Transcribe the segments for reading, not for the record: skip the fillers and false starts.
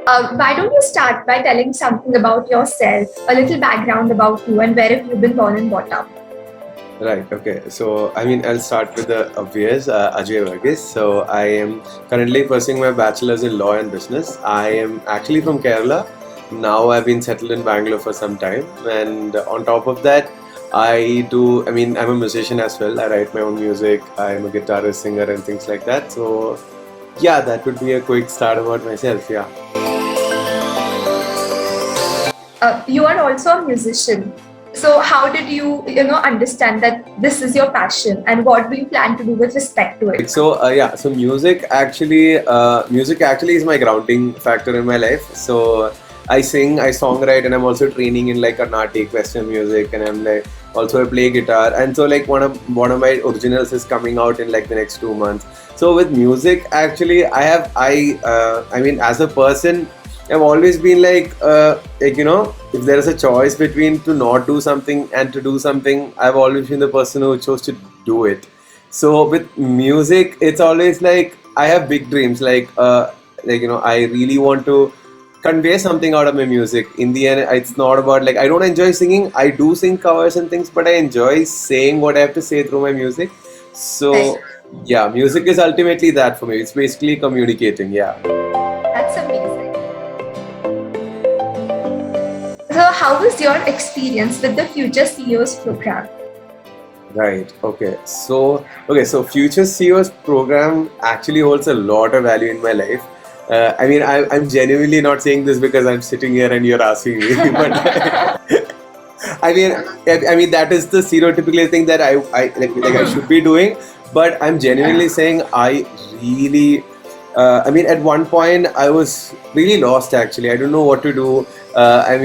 Why don't you start by telling something about yourself, a little background about you, and where have you been born and brought up? Right, okay. So, I'll start with the obvious, Ajay Varghese. So, I am currently pursuing my bachelor's in law and business. I am actually from Kerala. Now, I've been settled in Bangalore for some time. And on top of that, I'm a musician as well. I write my own music. I'm a guitarist, singer, and things like that. So, yeah, that would be a quick start about myself. Yeah. You are also a musician. So how did you understand that this is your passion, and what do you plan to do with respect to it? So music actually is my grounding factor in my life. So I sing, I songwrite, and I'm also training in like Carnatic Western music, and I'm like also I play guitar, and so like one of my originals is coming out in like the next 2 months. So with music, actually, as a person, I've always been if there is a choice between to not do something and to do something, I've always been the person who chose to do it. So with music, it's always like I have big dreams. I really want to convey something out of my music. In the end, it's not about like I don't enjoy singing. I do sing covers and things, but I enjoy saying what I have to say through my music. Right. So yeah, music is ultimately that for me. It's basically communicating. Yeah. That's amazing. So how was your experience with the Future CEOs program? Right. So Future CEOs program actually holds a lot of value in my life. I'm genuinely not saying this because I'm sitting here and you're asking me, but that is the stereotypical thing that I should be doing. But I'm genuinely saying I really. At one point I was really lost. Actually, I don't know what to do. I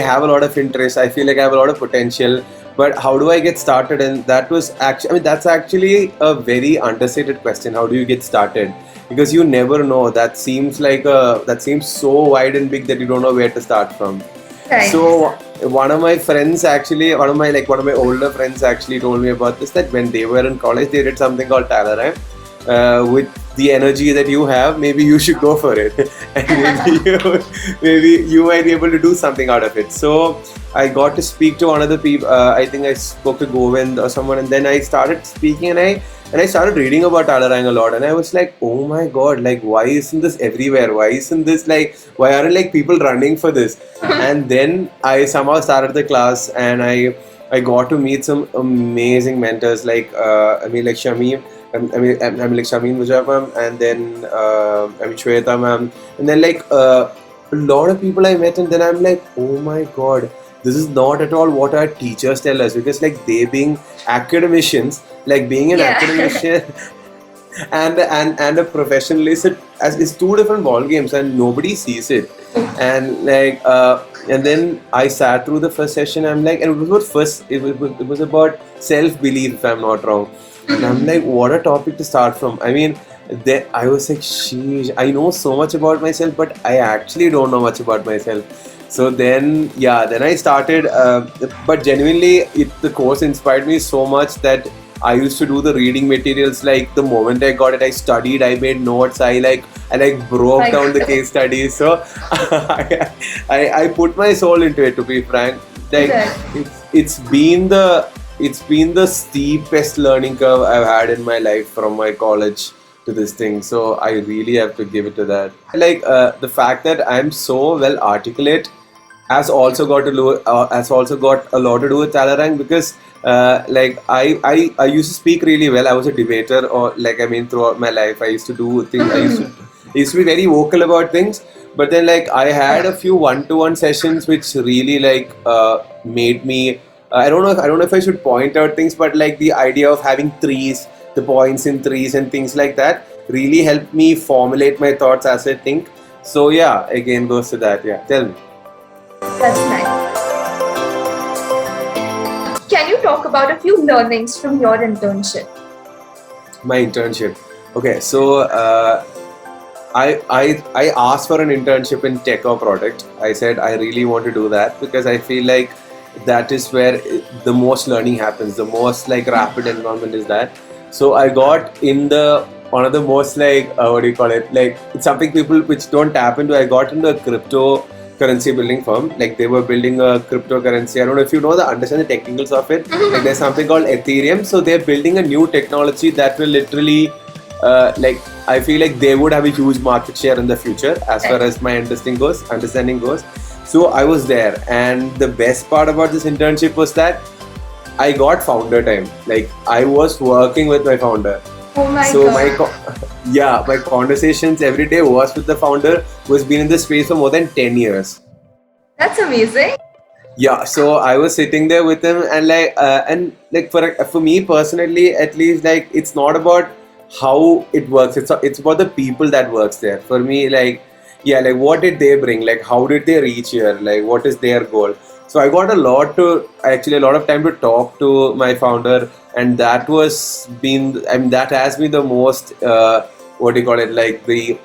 have a lot of interest. I feel like I have a lot of potential, but how do I get started? And that was actually, that's actually a very understated question. How do you get started? Because you never know. That seems so wide and big that you don't know where to start from. Right. So one of my friends actually, one of my older friends actually told me about this, that when they were in college, they did something called Talerang. With the energy that you have, maybe you should go for it, and maybe you might be able to do something out of it. So I got to speak to one of the people. I think I spoke to Govind or someone, and then I started speaking, and I started reading about Talerang a lot, and I was like, oh my god, like why isn't this everywhere? Why aren't like people running for this? And then I somehow started the class, and I got to meet some amazing mentors like Shameen. Like Shameen ma'am, and then Shveta ma'am, and then a lot of people I met, and then I'm like, oh my god, this is not at all what our teachers tell us, because like they being academicians, like being an academician and a professional is two different ball games, and nobody sees it. And then I sat through the first session. I'm like, and it was about self belief, if I'm not wrong. And I'm like, what a topic to start from. I was like, sheesh, I know so much about myself, but I actually don't know much about myself. So then I started, but genuinely, the course inspired me so much that I used to do the reading materials. Like the moment I got it, I studied, I made notes, I broke down the case studies. So I put my soul into it, to be frank. It's been the steepest learning curve I've had in my life, from my college to this thing. So I really have to give it to that. The fact that I'm so well articulate has also got a lot to do with Talerang, because I used to speak really well. I was a debater, or throughout my life I used to do things. I used to be very vocal about things. But then I had a few one-to-one sessions which really made me. I don't know if I should point out things, but like the idea of having threes, the points in threes and things like that, really helped me formulate my thoughts as I think. So yeah, again goes to that. Yeah, tell me. That's nice. Can you talk about a few learnings from your internship? My internship. Okay, so I asked for an internship in tech or product. I said I really want to do that because I feel like that is where the most learning happens. The most rapid environment is that. So I got in the one of the most like what do you call it? Like it's something people which don't tap into. I got into a cryptocurrency building firm. Like they were building a cryptocurrency. I don't know if you know understand the technicals of it. Like there's something called Ethereum. So they're building a new technology that will literally like I feel like they would have a huge market share in the future as far as my understanding goes. So I was there, and the best part about this internship was that I got founder time. Like I was working with my founder. Oh my So God. my conversations every day was with the founder who has been in this space for more than 10 years. That's amazing. Yeah, so I was sitting there with him, and like for me personally, at least, like it's not about how it works. It's about the people that works there. For me, like yeah, like what did they bring? Like how did they reach here? Like what is their goal? So I got a lot of time to talk to my founder, and that has been the most what do you call it? Like the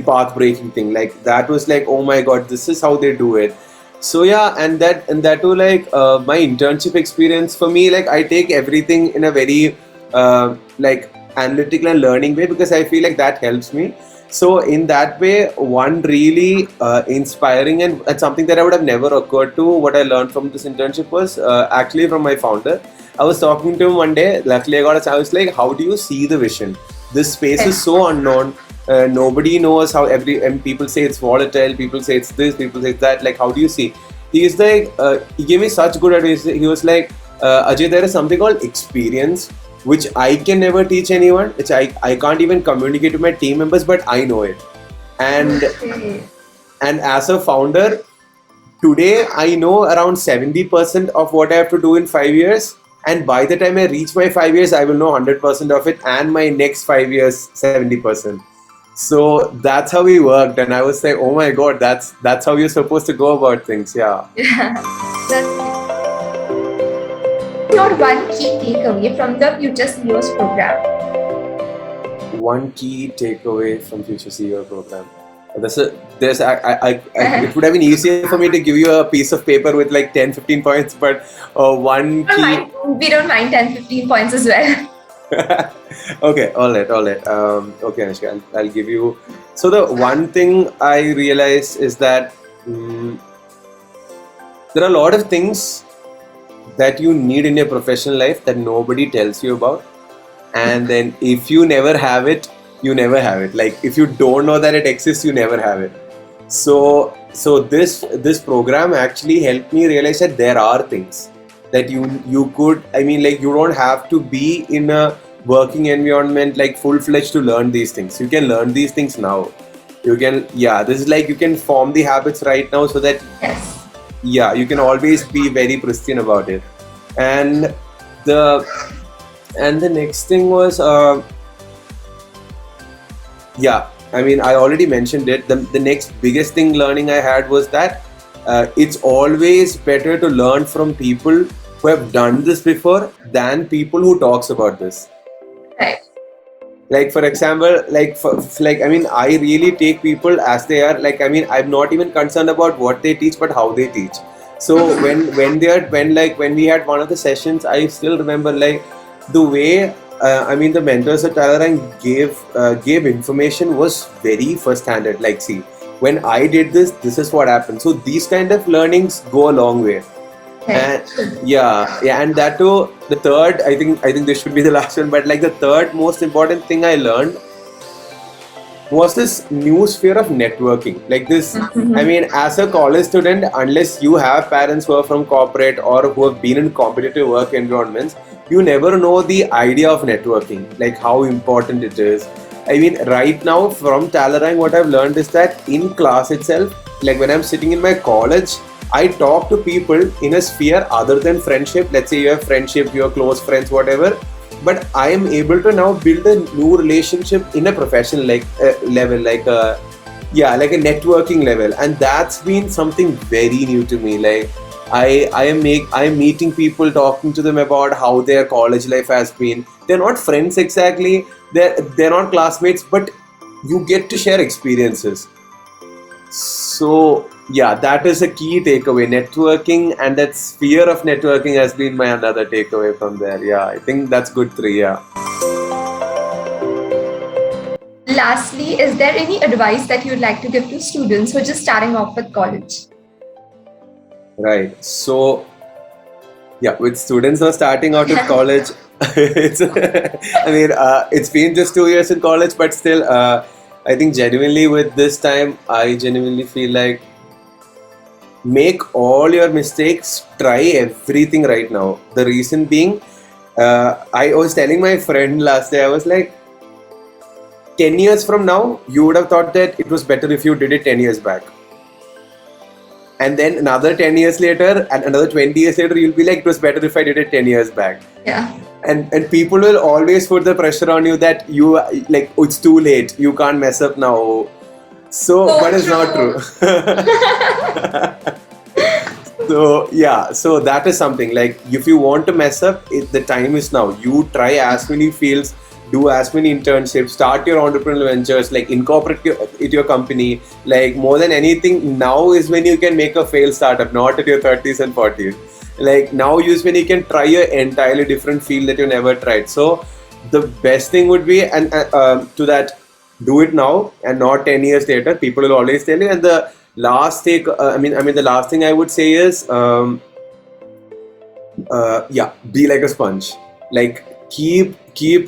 path breaking thing. Like that was like, oh my god, this is how they do it. So yeah, and that too, like my internship experience for me, like I take everything in a very like analytical and learning way, because I feel like that helps me. So in that way, one really inspiring and something that I would have never occurred to, what I learned from this internship was actually from my founder. I was talking to him one day. Luckily, I was like, "How do you see the vision? This space is so unknown. Nobody knows how and people say it's volatile. People say it's this. People say it's that. Like, how do you see?" He's like, he gave me such good advice. He was like, "Ajay, there is something called experience, which I can never teach anyone, which I can't even communicate to my team members, but I know it. And Okay. and as a founder, today I know around 70% of what I have to do in 5 years. And by the time I reach my 5 years, I will know 100% of it, and my next 5 years, 70%. So that's how we worked. And I was like, oh my God, that's how you're supposed to go about things. Yeah. Yeah. That's your one key takeaway from the Future CEOs program. One key takeaway from Future CEO program. It would have been easier for me to give you a piece of paper with like 10, 15 points, but one key. We don't mind 10, 15 points as well. Okay, all right. Okay, Anushka, I'll give you. So the one thing I realized is that there are a lot of things that you need in your professional life that nobody tells you about, and then if you never have it, you never have it. Like if you don't know that it exists, you never have it. So this program actually helped me realize that there are things that you could, I mean, like you don't have to be in a working environment like full-fledged to learn these things. You can learn these things now. This is like you can form the habits right now, so that Yes. you can always be very pristine about it. And the next thing was I mean, I already mentioned it. The next biggest thing learning I had was that it's always better to learn from people who have done this before than people who talks about this. Right. Like for example, I mean, I really take people as they are. Like I mean, I'm not even concerned about what they teach, but how they teach. So when we had one of the sessions, I still remember like the way I mean the mentors at Talerang gave information was very first-handed. Like, see, when I did this, this is what happened. So these kind of learnings go a long way. And and that too. The third, I think this should be the last one, but like the third most important thing I learned was this new sphere of networking. Like this, I mean, as a college student, unless you have parents who are from corporate or who have been in competitive work environments, you never know the idea of networking, like how important it is. I mean, right now from Talerang, what I've learned is that in class itself, like when I'm sitting in my college, I talk to people in a sphere other than friendship. Let's say you have friendship, you're close friends, whatever. But I am able to now build a new relationship in a professional level, like a networking level, and that's been something very new to me. Like I am meeting people, talking to them about how their college life has been. They're not friends exactly. They're not classmates, but you get to share experiences. So yeah, that is a key takeaway. Networking and that sphere of networking has been my another takeaway from there. Yeah, I think that's good 3. Yeah. lastly, is there any advice that you'd like to give to students who are just starting off with college? Right. So, yeah, with students who are starting out of college, it's, I mean, it's been just 2 years in college, but still, I think genuinely with this time, I genuinely feel like make all your mistakes, try everything right now. The reason being, I was telling my friend last day, I was like, 10 years from now, you would have thought that it was better if you did it 10 years back. And then another 10 years later, and another 20 years later, you'll be like, it was better if I did it 10 years back. Yeah. And people will always put the pressure on you that you, like, oh, it's too late, you can't mess up now. So, but it's not true. So, yeah, so that is something, like, if you want to mess up, the time is now. You try as many fields, do as many internships, start your entrepreneurial ventures, like incorporate your company. Like, more than anything, now is when you can make a failed startup, not at your 30s and 40s. Like, now is when you can try an entirely different field that you never tried. So the best thing would be, and to that, do it now and not 10 years later. People will always tell you. And the last thing, the last thing I would say is, yeah, be like a sponge. Like, keep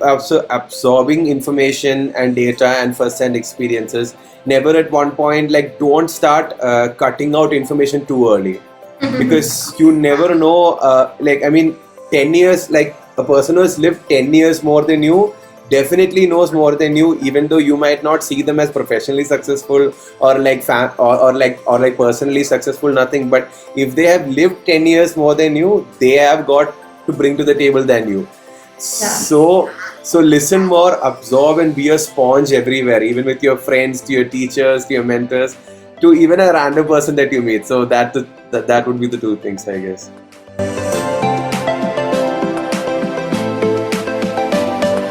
absorbing information and data and first-hand experiences. Never at one point, like, don't start cutting out information too early, because you never know. 10 years, like, a person who has lived 10 years more than you definitely knows more than you, even though you might not see them as professionally successful or like or personally successful, nothing. But if they have lived 10 years more than you, they have got to bring to the table than you. So listen more, absorb, and be a sponge everywhere, even with your friends, to your teachers, to your mentors, to even a random person that you meet. So that would be the two things, I guess.